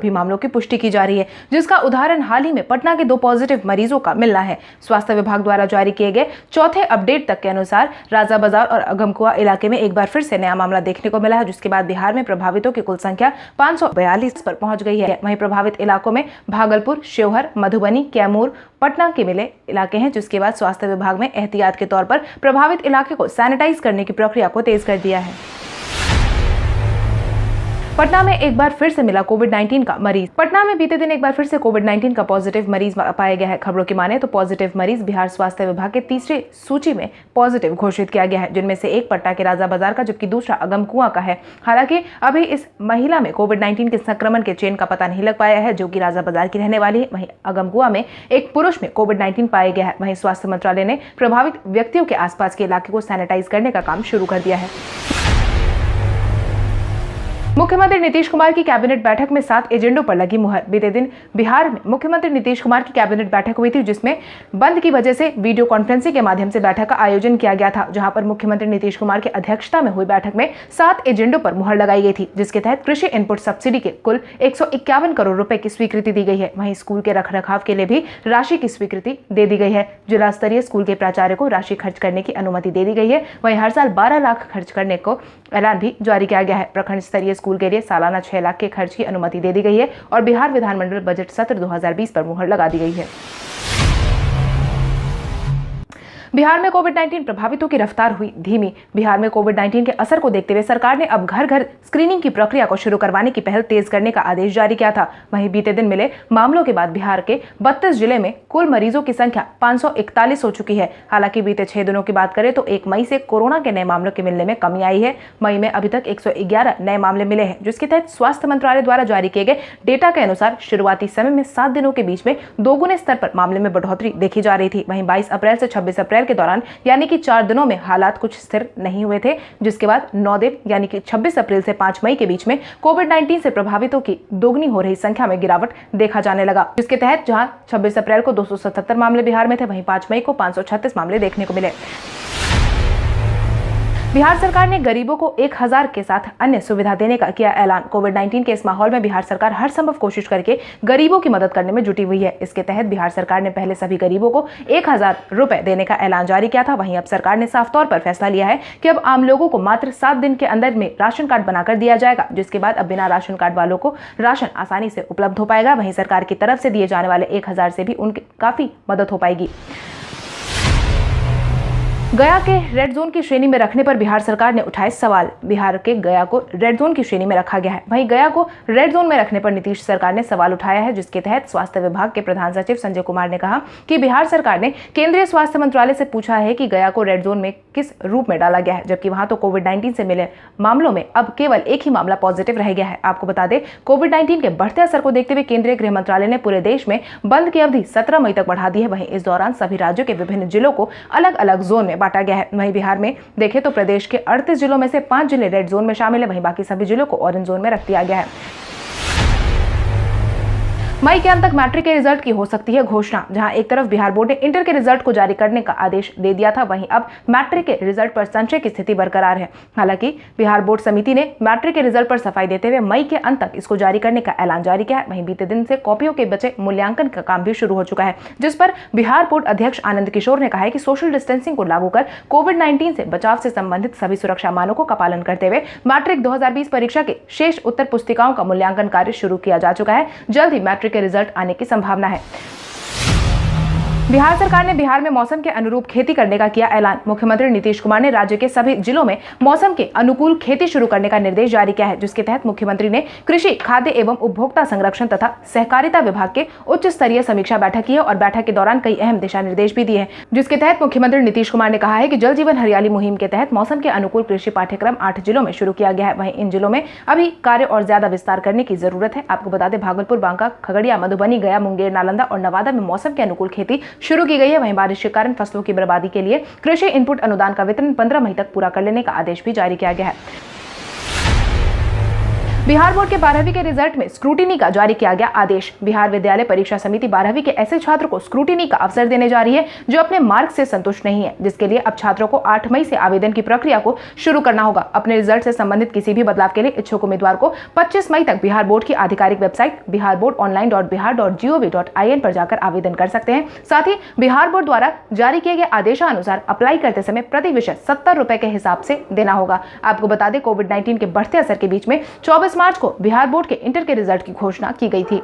भी मामलों की पुष्टि की जा रही है, जिसका उदाहरण हाल ही में पटना के 2 पॉजिटिव मरीजों का मिलना है। स्वास्थ्य विभाग द्वारा जारी किए गए चौथे अपडेट तक के अनुसार राजा बाजार और अगमकुआ इलाके में एक बार फिर से नया मामला देखने को मिला है, जिसके बाद बिहार में प्रभावितों की कुल संख्या 542 पर पहुंच गई है। वहीं प्रभावित इलाकों में भागलपुर, शिवहर, मधुबनी, कैमूर, पटना के मिले इलाके हैं, जिसके बाद स्वास्थ्य विभाग ने एहतियात के तौर पर प्रभावित इलाके को सैनिटाइज करने की प्रक्रिया को तेज कर दिया है। पटना में एक बार फिर से मिला कोविड-19 का मरीज। पटना में बीते दिन एक बार फिर से कोविड-19 का पॉजिटिव मरीज पाया गया है। खबरों की माने तो पॉजिटिव मरीज बिहार स्वास्थ्य विभाग के तीसरे सूची में पॉजिटिव घोषित किया गया है, जिनमें से एक पटना के राजा बाजार का जबकि दूसरा अगमकुआ का है। हालांकि अभी इस महिला में कोविड-19 के संक्रमण के चेन का पता नहीं लग पाया है, जो कि राजा बाजार की रहने वाली है। वहीं अगमकुआ में एक पुरुष में कोविड-19 पाया गया है। वहीं स्वास्थ्य मंत्रालय ने प्रभावित व्यक्तियों के आसपास के इलाके को सैनिटाइज करने का काम शुरू कर दिया है। मुख्यमंत्री नीतीश कुमार की कैबिनेट बैठक में 7 एजेंडों पर लगी मुहर। बीते दिन बिहार में मुख्यमंत्री नीतीश कुमार की कैबिनेट बैठक हुई थी, जिसमें बंद की वजह से वीडियो कॉन्फ्रेंसिंग के माध्यम से बैठक का आयोजन किया गया था, जहां पर मुख्यमंत्री नीतीश कुमार की अध्यक्षता में हुई बैठक में 7 एजेंडों पर मुहर लगाई गई थी, जिसके तहत कृषि इनपुट सब्सिडी के कुल 151 करोड़ रुपए की स्वीकृति दी गई है। वहीं स्कूल के रखरखाव के लिए भी राशि की स्वीकृति दे दी गई है। जिला स्तरीय स्कूल के प्राचार्य को राशि खर्च करने की अनुमति दे दी गई है। वहीं हर साल 12 लाख खर्च करने को ऐलान भी जारी किया गया है। प्रखंड स्तरीय स्कूल के लिए सालाना 6 लाख के खर्च की अनुमति दे दी गई है और बिहार विधानमंडल बजट सत्र 2020 पर मुहर लगा दी गई है। बिहार में कोविड-19 प्रभावितों की रफ्तार हुई धीमी। बिहार में कोविड-19 के असर को देखते हुए सरकार ने अब घर घर स्क्रीनिंग की प्रक्रिया को शुरू करवाने की पहल तेज करने का आदेश जारी किया था। वहीं बीते दिन मिले मामलों के बाद बिहार के 32 जिले में कुल मरीजों की संख्या 541 हो चुकी है। हालांकि बीते 6 दिनों की बात करें तो 1 मई से कोरोना के नए मामलों के मिलने में कमी आई है। मई में अभी तक 111 नए मामले मिले हैं, जिसके तहत स्वास्थ्य मंत्रालय द्वारा जारी किए गए डेटा के अनुसार शुरुआती समय में 7 दिनों के बीच में दोगुने स्तर पर मामले में बढ़ोतरी देखी जा रही थी। वहीं 22 अप्रैल से 26 अप्रैल के दौरान यानी कि 4 दिनों में हालात कुछ स्थिर नहीं हुए थे, जिसके बाद 9 दिन यानी कि 26 अप्रैल से 5 मई के बीच में कोविड-19 से प्रभावितों की दोगुनी हो रही संख्या में गिरावट देखा जाने लगा, जिसके तहत जहां 26 अप्रैल को 277 मामले बिहार में थे, वहीं 5 मई को 536 मामले देखने को मिले। बिहार सरकार ने गरीबों को 1000 के साथ अन्य सुविधा देने का किया ऐलान। कोविड-19 के इस माहौल में बिहार सरकार हर संभव कोशिश करके गरीबों की मदद करने में जुटी हुई है। इसके तहत बिहार सरकार ने पहले सभी गरीबों को 1000 रुपए देने का ऐलान जारी किया था। वहीं अब सरकार ने साफ तौर पर फैसला लिया है कि अब आम लोगों को मात्र 7 दिन के अंदर में राशन कार्ड बनाकर दिया जाएगा, जिसके बाद अब बिना राशन कार्ड वालों को राशन आसानी से उपलब्ध हो पाएगा। वहीं सरकार की तरफ से दिए जाने वाले 1000 से भी उनकी काफी मदद हो पाएगी। गया के रेड जोन की श्रेणी में रखने पर बिहार सरकार ने उठाए सवाल। बिहार के गया को रेड जोन की श्रेणी में रखा गया है। वहीं गया को रेड जोन में रखने पर नीतीश सरकार ने सवाल उठाया है, जिसके तहत स्वास्थ्य विभाग के प्रधान सचिव संजय कुमार ने कहा कि बिहार सरकार ने केंद्रीय स्वास्थ्य मंत्रालय से पूछा है कि गया को रेड जोन में किस रूप में डाला गया है, जबकि वहां तो कोविड-19 से मिले मामलों में अब केवल एक ही मामला पॉजिटिव रह गया है। आपको बता दें, कोविड-19 के बढ़ते असर को देखते हुए केंद्रीय गृह मंत्रालय ने पूरे देश में बंद की अवधि 17 मई तक बढ़ा दी है। वहीं इस दौरान सभी राज्यों के विभिन्न जिलों को अलग अलग जोन में बांटा गया है। वहीं बिहार में देखें तो प्रदेश के 38 जिलों में से 5 जिले रेड जोन में शामिल है। वहीं बाकी सभी जिलों को ऑरेंज जोन में रख दिया गया है। मई के अंत तक मैट्रिक के रिजल्ट की हो सकती है घोषणा। जहां एक तरफ बिहार बोर्ड ने इंटर के रिजल्ट को जारी करने का आदेश दे दिया था, वहीं अब मैट्रिक के रिजल्ट पर संशय की स्थिति बरकरार है। हालांकि बिहार बोर्ड समिति ने मैट्रिक के रिजल्ट पर सफाई देते हुए मई के अंत तक इसको जारी करने का ऐलान जारी किया है। वहीं बीते दिन से कॉपियों के बचे मूल्यांकन का काम भी शुरू हो चुका है, जिस पर बिहार बोर्ड अध्यक्ष आनंद किशोर ने कहा है कि सोशल डिस्टेंसिंग को लागू कर कोविड-19 से बचाव से संबंधित सभी सुरक्षा मानकों का पालन करते हुए मैट्रिक 2020 परीक्षा के शेष उत्तर पुस्तिकाओं का मूल्यांकन कार्य शुरू किया जा चुका है। जल्द ही मैट्रिक के रिजल्ट आने की संभावना है। बिहार सरकार ने बिहार में मौसम के अनुरूप खेती करने का किया ऐलान। मुख्यमंत्री नीतीश कुमार ने राज्य के सभी जिलों में मौसम के अनुकूल खेती शुरू करने का निर्देश जारी किया है, जिसके तहत मुख्यमंत्री ने कृषि, खाद्य एवं उपभोक्ता संरक्षण तथा सहकारिता विभाग के उच्च स्तरीय समीक्षा बैठक की है और बैठक के दौरान कई अहम दिशा निर्देश भी दिए हैं, जिसके तहत मुख्यमंत्री नीतीश कुमार ने कहा है कि जल जीवन हरियाली मुहिम के तहत मौसम के अनुकूल कृषि पाठ्यक्रम 8 जिलों में शुरू किया गया है। वहीं इन जिलों में अभी कार्य और ज्यादा विस्तार करने की जरूरत है। आपको बता दें, भागलपुर, बांका, खगड़िया, मधुबनी, गया, मुंगेर, नालंदा और नवादा में मौसम के अनुकूल खेती शुरू की गई है। वहीं बारिश के कारण फसलों की बर्बादी के लिए कृषि इनपुट अनुदान का वितरण 15 मई तक पूरा कर लेने का आदेश भी जारी किया गया है। बिहार बोर्ड के 12वीं के रिजल्ट में स्क्रूटिनी का जारी किया गया आदेश। बिहार विद्यालय परीक्षा समिति 12वीं के ऐसे छात्र को स्क्रूटिनी का अवसर देने जा रही है जो अपने मार्क से संतुष्ट नहीं है, जिसके लिए अब छात्रों को 8 मई से आवेदन की प्रक्रिया को शुरू करना होगा। अपने रिजल्ट से संबंधित किसी भी बदलाव के लिए इच्छुक उम्मीदवार को 25 मई तक बिहार बोर्ड की आधिकारिक वेबसाइट biharboardonline.bihar.gov.in पर जाकर आवेदन कर सकते हैं। साथ ही बिहार बोर्ड द्वारा जारी किए गए आदेशानुसार अप्लाई करते समय प्रति विषय 70 रुपए के हिसाब से देना होगा। आपको बता दें, कोविड-19 के बढ़ते असर के बीच में 24 मार्च को बिहार बोर्ड के इंटर के रिजल्ट की घोषणा की गई थी।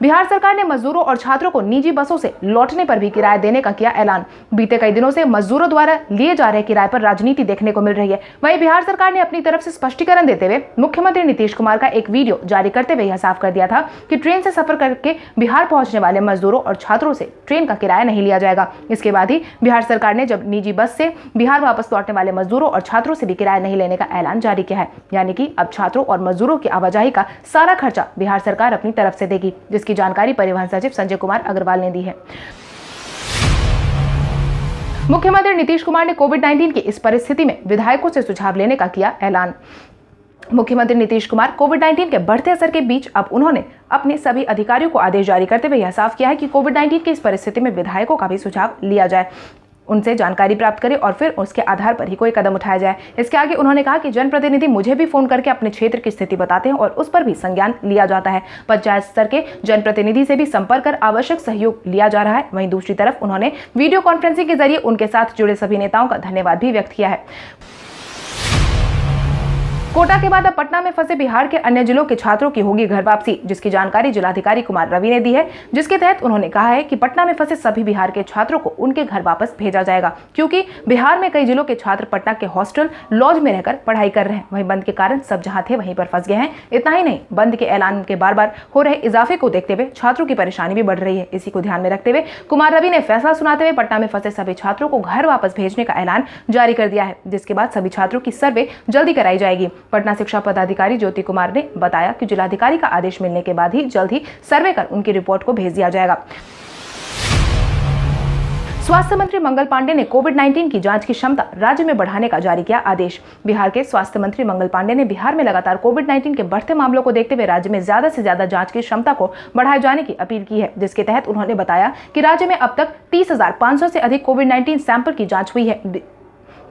बिहार सरकार ने मजदूरों और छात्रों को निजी बसों से लौटने पर भी किराया देने का किया ऐलान। बीते कई दिनों से मजदूरों द्वारा लिए जा रहे किराए पर राजनीति देखने को मिल रही है। वहीं बिहार सरकार ने अपनी तरफ से स्पष्टीकरण देते हुए मुख्यमंत्री नीतीश कुमार का एक वीडियो जारी करते हुए यह साफ कर दिया था कि ट्रेन से सफर करके बिहार पहुंचने वाले मजदूरों और छात्रों से ट्रेन का किराया नहीं लिया जाएगा। इसके बाद ही बिहार सरकार ने जब निजी बस से बिहार वापस लौटने वाले मजदूरों और छात्रों से भी किराया नहीं लेने का ऐलान जारी किया है। यानी कि अब छात्रों और मजदूरों की आवाजाही का सारा खर्चा बिहार सरकार अपनी तरफ से देगी, जिसकी जानकारी परिवहन सचिव संजय कुमार अग्रवाल ने दी है। मुख्यमंत्री नीतीश कुमार ने कोविड-19 की इस परिस्थिति में विधायकों से सुझाव लेने का किया ऐलान। मुख्यमंत्री नीतीश कुमार कोविड-19 के बढ़ते असर के बीच अब उन्होंने अपने सभी अधिकारियों को आदेश जारी करते हुए यह साफ किया है कि कोविड-19 की इस परिस्थिति में विधायकों का भी सुझाव लिया जाए, उनसे जानकारी प्राप्त करें और फिर उसके आधार पर ही कोई कदम उठाया जाए। इसके आगे उन्होंने कहा कि जनप्रतिनिधि मुझे भी फोन करके अपने क्षेत्र की स्थिति बताते हैं और उस पर भी संज्ञान लिया जाता है। पंचायत स्तर के जनप्रतिनिधि से भी संपर्क कर आवश्यक सहयोग लिया जा रहा है। वहीं दूसरी तरफ उन्होंने वीडियो कॉन्फ्रेंसिंग के जरिए उनके साथ जुड़े सभी नेताओं का धन्यवाद भी व्यक्त किया है। कोटा के बाद अब पटना में फंसे बिहार के अन्य जिलों के छात्रों की होगी घर वापसी, जिसकी जानकारी जिलाधिकारी कुमार रवि ने दी है, जिसके तहत उन्होंने कहा है कि पटना में फंसे सभी बिहार के छात्रों को उनके घर वापस भेजा जाएगा, क्योंकि बिहार में कई जिलों के छात्र पटना के हॉस्टल लॉज में रहकर पढ़ाई कर रहे हैं। वहीं बंद के कारण सब जहां थे वहीं पर फंस गए हैं। इतना ही नहीं, बंद के ऐलान के बार बार हो रहे इजाफे को देखते हुए छात्रों की परेशानी भी बढ़ रही है। इसी को ध्यान में रखते हुए कुमार रवि ने फैसला सुनाते हुए पटना में फंसे सभी छात्रों को घर वापस भेजने का ऐलान जारी कर दिया है, जिसके बाद सभी छात्रों की सर्वे जल्दी कराई जाएगी। पटना शिक्षा अधिकारी ज्योति कुमार ने बताया कि जिलाधिकारी का आदेश मिलने के बाद ही जल्द ही सर्वे कर उनकी रिपोर्ट को भेज दिया जाएगा। स्वास्थ्य मंत्री मंगल पांडे ने कोविड-19 की जांच की क्षमता राज्य में बढ़ाने का जारी किया आदेश। बिहार के स्वास्थ्य मंत्री मंगल पांडे ने बिहार में लगातार कोविड-19 के बढ़ते मामलों को देखते हुए राज्य में ज्यादा से ज्यादा जांच की क्षमता को बढ़ाए जाने की अपील की है, जिसके तहत उन्होंने बताया कि राज्य में अब तक 30,500 से अधिक कोविड-19 सैंपल की जांच हुई है।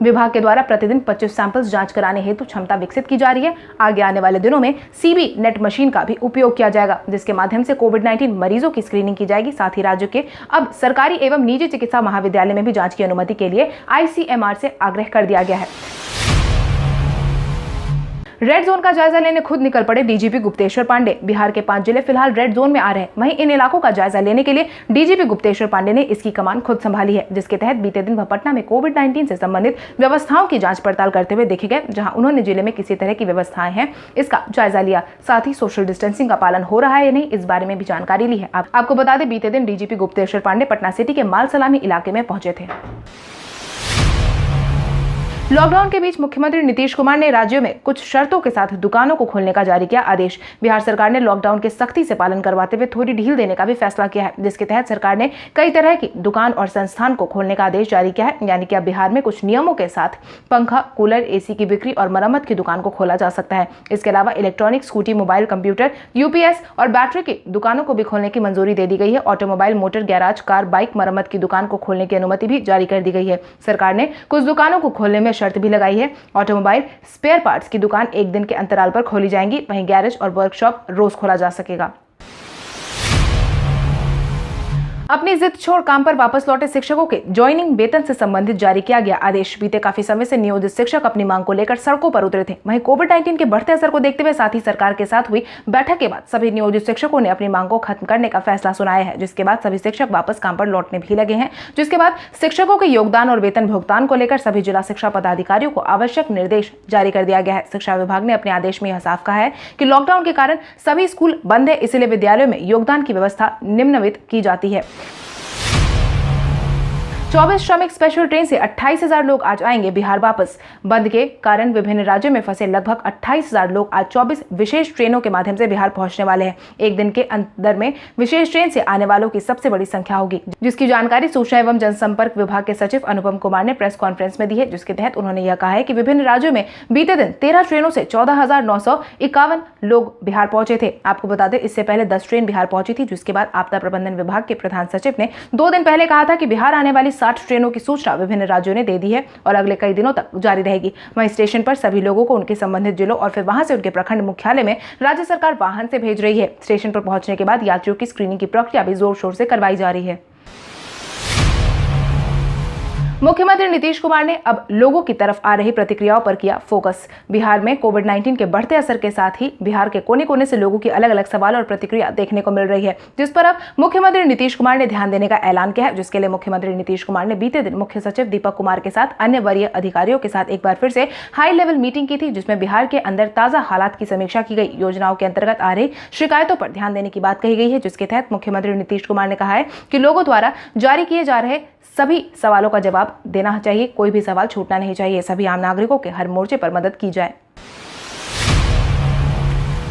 विभाग के द्वारा प्रतिदिन 25 सैंपल्स जांच कराने हेतु क्षमता विकसित की जा रही है। आगे आने वाले दिनों में सीबी नेट मशीन का भी उपयोग किया जाएगा, जिसके माध्यम से कोविड-19 मरीजों की स्क्रीनिंग की जाएगी। साथ ही राज्य के अब सरकारी एवं निजी चिकित्सा महाविद्यालय में भी जांच की अनुमति के लिए आईसीएमआर से आग्रह कर दिया गया है। रेड जोन का जायजा लेने खुद निकल पड़े डीजीपी गुप्तेश्वर पांडे। बिहार के 5 जिले फिलहाल रेड जोन में आ रहे हैं। वहीं इन इलाकों का जायजा लेने के लिए डीजीपी गुप्तेश्वर पांडे ने इसकी कमान खुद संभाली है, जिसके तहत बीते दिन वह पटना में कोविड-19 से संबंधित व्यवस्थाओं की जांच पड़ताल करते हुए देखे गए, जहां उन्होंने जिले में किसी तरह की व्यवस्थाएं हैं इसका जायजा लिया। साथ ही सोशल डिस्टेंसिंग का पालन हो रहा है या नहीं, इस बारे में भी जानकारी ली है। आपको बता दें, बीते दिन डीजीपी गुप्तेश्वर पांडे पटना सिटी के माल सलामी इलाके में पहुंचे थे। लॉकडाउन के बीच मुख्यमंत्री नीतीश कुमार ने राज्यों में कुछ शर्तों के साथ दुकानों को खोलने का जारी किया आदेश। बिहार सरकार ने लॉकडाउन के सख्ती से पालन करवाते हुए थोड़ी ढील देने का भी फैसला किया है, जिसके तहत सरकार ने कई तरह की दुकान और संस्थान को खोलने का आदेश जारी किया है। यानी कि अब बिहार में कुछ नियमों के साथ पंखा, कूलर, एसी की बिक्री और मरम्मत की दुकान को खोला जा सकता है। इसके अलावा electronic, scooty, mobile, computer, UPS और बैटरी की दुकानों को भी खोलने की मंजूरी दे दी गई है। Automobile, motor garage, car, bike मरम्मत की दुकान को खोलने की अनुमति भी जारी कर दी गई है। सरकार ने कुछ दुकानों को खोलने में शर्त भी लगाई है। ऑटोमोबाइल स्पेयर पार्ट्स की दुकान 1 दिन के अंतराल पर खोली जाएंगी। वहीं गैरेज और वर्कशॉप रोज खोला जा सकेगा। अपनी जिद छोड़ काम पर वापस लौटे शिक्षकों के ज्वाइनिंग वेतन से संबंधित जारी किया गया आदेश। बीते काफी समय से नियोजित शिक्षक अपनी मांग को लेकर सड़कों पर उतरे थे। वहीं कोविड-19 के बढ़ते असर को देखते हुए साथ ही सरकार के साथ हुई बैठक के बाद सभी नियोजित शिक्षकों ने अपनी मांग को खत्म करने का फैसला सुनाया है, जिसके बाद सभी शिक्षक वापस काम पर लौटने भी लगे हैं। जिसके बाद शिक्षकों के योगदान और वेतन भुगतान को लेकर सभी जिला शिक्षा पदाधिकारियों को आवश्यक निर्देश जारी कर दिया गया है। शिक्षा विभाग ने अपने आदेश में यह साफ कहा है कि लॉकडाउन के कारण सभी स्कूल बंद है, इसलिए विद्यालयों में योगदान की व्यवस्था निम्नलिखित की जाती है। 24 श्रमिक स्पेशल ट्रेन से 28,000 लोग आज आएंगे बिहार वापस। बंद के कारण विभिन्न राज्यों में फंसे लगभग 28,000 लोग आज 24 विशेष ट्रेनों के माध्यम से बिहार पहुंचने वाले हैं। एक दिन के अंदर में विशेष ट्रेन से आने वालों की सबसे बड़ी संख्या होगी, जिसकी जानकारी सूचना एवं जनसंपर्क विभाग के सचिव अनुपम कुमार ने प्रेस कॉन्फ्रेंस में दी है, जिसके तहत उन्होंने यह कहा है कि विभिन्न राज्यों में बीते दिन 13 ट्रेनों से 14,951 लोग बिहार पहुंचे थे। आपको बता दें, इससे पहले 10 ट्रेन बिहार पहुंची थी, जिसके बाद आपदा प्रबंधन विभाग के प्रधान सचिव ने 2 दिन पहले कहा था कि बिहार आने वाली 60 ट्रेनों की सूचना विभिन्न राज्यों ने दे दी है और अगले कई दिनों तक जारी रहेगी। वहीं स्टेशन पर सभी लोगों को उनके संबंधित जिलों और फिर वहां से उनके प्रखंड मुख्यालय में राज्य सरकार वाहन से भेज रही है। स्टेशन पर पहुंचने के बाद यात्रियों की स्क्रीनिंग की प्रक्रिया भी जोर शोर से करवाई जा रही है। मुख्यमंत्री नीतीश कुमार ने अब लोगों की तरफ आ रही प्रतिक्रियाओं पर किया फोकस। बिहार में कोविड-19 के बढ़ते असर के साथ ही बिहार के कोने कोने से लोगों की अलग अलग सवाल और प्रतिक्रिया देखने को मिल रही है, जिस पर अब मुख्यमंत्री नीतीश कुमार ने ध्यान देने का ऐलान किया है, जिसके लिए मुख्यमंत्री नीतीश कुमार ने बीते दिन मुख्य सचिव दीपक कुमार के साथ अन्य वरीय अधिकारियों के साथ एक बार फिर से हाई लेवल मीटिंग की थी, जिसमें बिहार के अंदर ताजा हालात की समीक्षा की गई। योजनाओं के अंतर्गत आ रही शिकायतों पर ध्यान देने की बात कही गई है, जिसके तहत मुख्यमंत्री नीतीश कुमार ने कहा है कि लोगों द्वारा जारी किए जा रहे सभी सवालों का जवाब देना चाहिए, कोई भी सवाल छूटना नहीं चाहिए। सभी आम नागरिकों के हर मोर्चे पर मदद की जाए।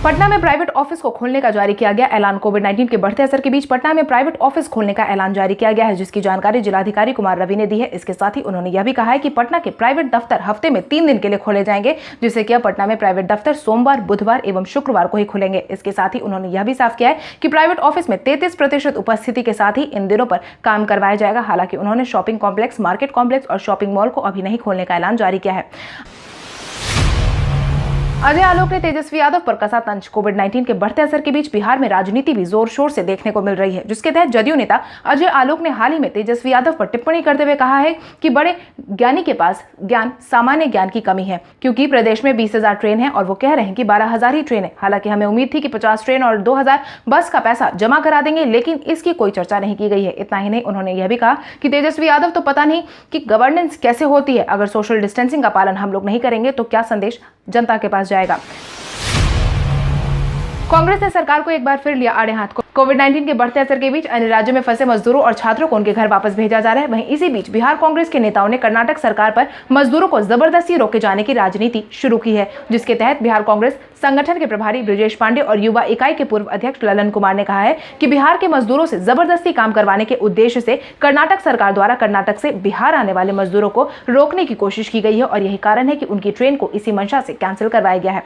पटना में प्राइवेट ऑफिस को खोलने का जारी किया गया ऐलान। कोविड-19 के बढ़ते असर के बीच पटना में प्राइवेट ऑफिस खोलने का ऐलान जारी किया गया है, जिसकी जानकारी जिलाधिकारी कुमार रवि ने दी है। इसके साथ ही उन्होंने यह भी कहा है कि पटना के प्राइवेट दफ्तर हफ्ते में 3 दिन के लिए खोले जाएंगे, जिससे कि अब पटना में प्राइवेट दफ्तर सोमवार, बुधवार एवं शुक्रवार को ही खुलेंगे। इसके साथ ही उन्होंने यह भी साफ किया है कि प्राइवेट ऑफिस में 33% उपस्थिति के साथ ही इन दिनों पर काम करवाया जाएगा। हालांकि उन्होंने शॉपिंग कॉम्प्लेक्स, मार्केट कॉम्प्लेक्स और शॉपिंग मॉल को अभी नहीं खोलने का ऐलान जारी किया है। अजय आलोक ने तेजस्वी यादव पर कसा तंज। कोविड-19 के बढ़ते असर के बीच बिहार में राजनीति भी जोर शोर से देखने को मिल रही है, जिसके तहत जदयू नेता अजय आलोक ने हाल ही में तेजस्वी यादव पर टिप्पणी करते हुए कहा है कि बड़े ज्ञानी के पास ज्ञान सामान्य ज्ञान की कमी है, क्योंकि प्रदेश में 20,000 ट्रेन है और वो कह रहे हैं कि 12,000 ही ट्रेन है। हालांकि हमें उम्मीद थी कि 50 ट्रेन और 2,000 बस का पैसा जमा करा देंगे, लेकिन इसकी कोई चर्चा नहीं की गई है। इतना ही नहीं, उन्होंने यह भी कहा कि तेजस्वी यादव तो पता नहीं कि गवर्नेंस कैसे होती है। अगर सोशल डिस्टेंसिंग का पालन हम लोग नहीं करेंगे तो क्या संदेश जनता के पास जाएगा। कांग्रेस ने सरकार को एक बार फिर लिया आड़े हाथ। कोविड-19 के बढ़ते असर के बीच अन्य राज्यों में फंसे मजदूरों और छात्रों को उनके घर वापस भेजा जा रहा है। वहीं इसी बीच बिहार कांग्रेस के नेताओं ने कर्नाटक सरकार पर मजदूरों को जबरदस्ती रोके जाने की राजनीति शुरू की है, जिसके तहत बिहार कांग्रेस संगठन के प्रभारी ब्रिजेश पांडे और युवा इकाई के पूर्व अध्यक्ष ललन कुमार ने कहा है कि बिहार के मजदूरों से जबरदस्ती काम करवाने के उद्देश्य से कर्नाटक सरकार द्वारा कर्नाटक से बिहार आने वाले मजदूरों को रोकने की कोशिश की गई है और यही कारण है कि उनकी ट्रेन को इसी मंशा से कैंसिल करवाया गया है।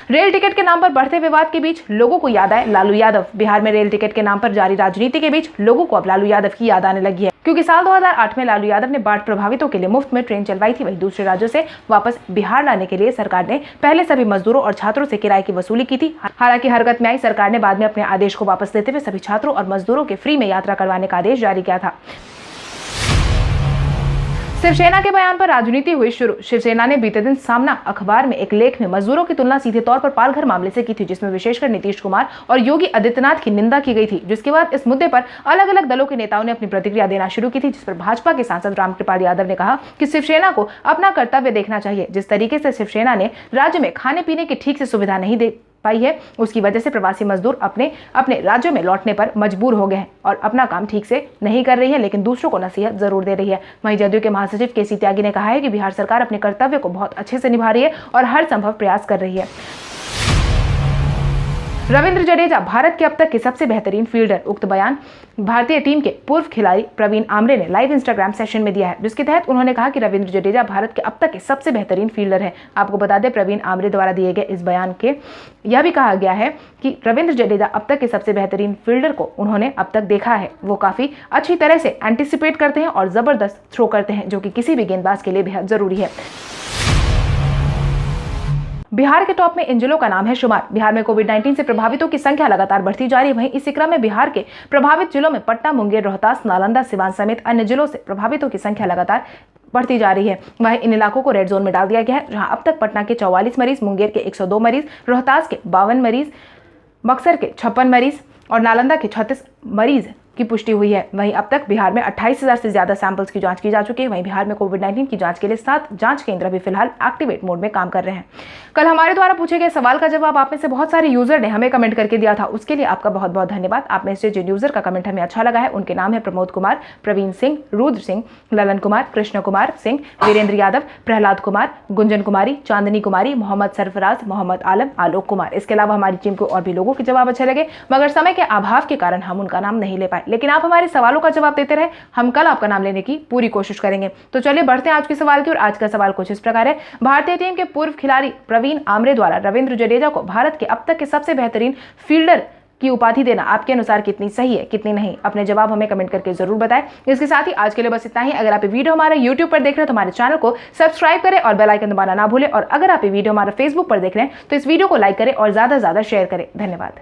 रेल टिकट के नाम पर बढ़ते विवाद के बीच लोगों को याद आए लालू यादव। बिहार में रेल टिकट के नाम पर जारी राजनीति के बीच लोगों को अब लालू यादव की याद आने लगी है, क्योंकि साल 2008 में लालू यादव ने बाढ़ प्रभावितों के लिए मुफ्त में ट्रेन चलवाई थी। वहीं दूसरे राज्यों से वापस बिहार लाने के लिए सरकार ने पहले सभी मजदूरों और छात्रों से किराए की वसूली की थी। हालांकि हरकत में आई सरकार ने बाद में अपने आदेश को वापस लेते हुए सभी छात्रों और मजदूरों के फ्री में यात्रा करवाने का आदेश जारी किया था। शिवसेना के बयान पर राजनीति हुई शुरू। शिवसेना ने बीते दिन सामना अखबार में एक लेख में मजदूरों की तुलना सीधे तौर पर पालघर मामले से की थी, जिसमें विशेषकर नीतीश कुमार और योगी आदित्यनाथ की निंदा की गई थी, जिसके बाद इस मुद्दे पर अलग अलग दलों के नेताओं ने अपनी प्रतिक्रिया देना शुरू की थी, जिस पर भाजपा के सांसद रामकृपाल यादव ने कहा कि शिवसेना को अपना कर्तव्य देखना चाहिए। जिस तरीके से शिवसेना ने राज्य में खाने पीने की ठीक से सुविधा नहीं दे पाई है, उसकी वजह से प्रवासी मजदूर अपने अपने राज्यों में लौटने पर मजबूर हो गए हैं और अपना काम ठीक से नहीं कर रही है, लेकिन दूसरों को नसीहत जरूर दे रही है। वहीं जदयू के महासचिव केसी त्यागी ने कहा है कि बिहार सरकार अपने कर्तव्य को बहुत अच्छे से निभा रही है और हर संभव प्रयास कर रही है। रविंद्र जडेजा भारत के अब तक के सबसे बेहतरीन फील्डर। उक्त बयान भारतीय टीम के पूर्व खिलाड़ी प्रवीण आमरे ने लाइव इंस्टाग्राम सेशन में दिया है, जिसके तहत उन्होंने कहा कि रविंद्र जडेजा भारत के अब तक के सबसे बेहतरीन फील्डर हैं। आपको बता दें, प्रवीण आमरे द्वारा दिए गए इस बयान के यह भी कहा गया है कि रविंद्र जडेजा अब तक के सबसे बेहतरीन फील्डर को उन्होंने अब तक देखा है। वो काफी अच्छी तरह से एंटिसिपेट करते हैं और जबरदस्त थ्रो करते हैं, जो कि किसी भी गेंदबाज के लिए बेहद जरूरी है। बिहार के टॉप में इन जिलों का नाम है शुमार। बिहार में कोविड-19 से प्रभावितों की संख्या लगातार बढ़ती जा रही है। वहीं इसी क्रम में बिहार के प्रभावित जिलों में पटना, मुंगेर, रोहतास, नालंदा, सिवान समेत अन्य जिलों से प्रभावितों की संख्या लगातार बढ़ती जा रही है। वहीं इन इलाकों को रेड जोन में डाल दिया गया है, जहां अब तक पटना के 44 मरीज, मुंगेर के 102 मरीज, रोहतास के 52 मरीज, बक्सर के 56 मरीज और नालंदा के 36 मरीज की पुष्टि हुई है। वहीं अब तक बिहार में 28,000 से ज्यादा सैंपल्स की जांच की जा चुकी है। वहीं बिहार में कोविड-19 की जांच के लिए 7 जांच केंद्र भी फिलहाल एक्टिवेट मोड में काम कर रहे हैं। कल हमारे द्वारा पूछे गए सवाल का जवाब आप में से बहुत सारे यूजर ने हमें कमेंट करके दिया था, उसके लिए आपका बहुत बहुत धन्यवाद। आप में से जिन यूजर का कमेंट हमें अच्छा लगा है उनके नाम है प्रमोद कुमार, प्रवीण सिंह, रुद्र सिंह, ललन कुमार, कृष्ण कुमार सिंह, वीरेंद्र यादव, प्रहलाद कुमार, गुंजन कुमारी, चांदनी कुमारी, मोहम्मद सरफराज, मोहम्मद आलम, आलोक कुमार। इसके अलावा हमारी टीम को और भी लोगों के जवाब अच्छे लगे, मगर समय के अभाव के कारण हम उनका नाम नहीं ले पाए। लेकिन आप हमारे सवालों का जवाब देते रहे, हम कल आपका नाम लेने की पूरी कोशिश करेंगे। तो चलिए बढ़ते हैं आज के सवाल की ओर। आज का सवाल कुछ इस प्रकार है। भारतीय टीम के पूर्व खिलाड़ी प्रवीण आमरे द्वारा रविंद्र जडेजा को भारत के अब तक के सबसे बेहतरीन फील्डर की उपाधि देना आपके अनुसार कितनी सही है, कितनी नहीं? अपने जवाब हमें कमेंट करके जरूर बताएं। इसके साथ ही आज के लिए बस इतना ही। अगर आप ये वीडियो हमारे YouTube पर देख रहे हैं तो हमारे चैनल को सब्सक्राइब करें और बेल आइकन दबाना ना भूलें। और अगर आप ये वीडियो हमारे Facebook पर देख रहे हैं तो इस वीडियो को लाइक करें और ज्यादा से ज्यादा शेयर करें। धन्यवाद।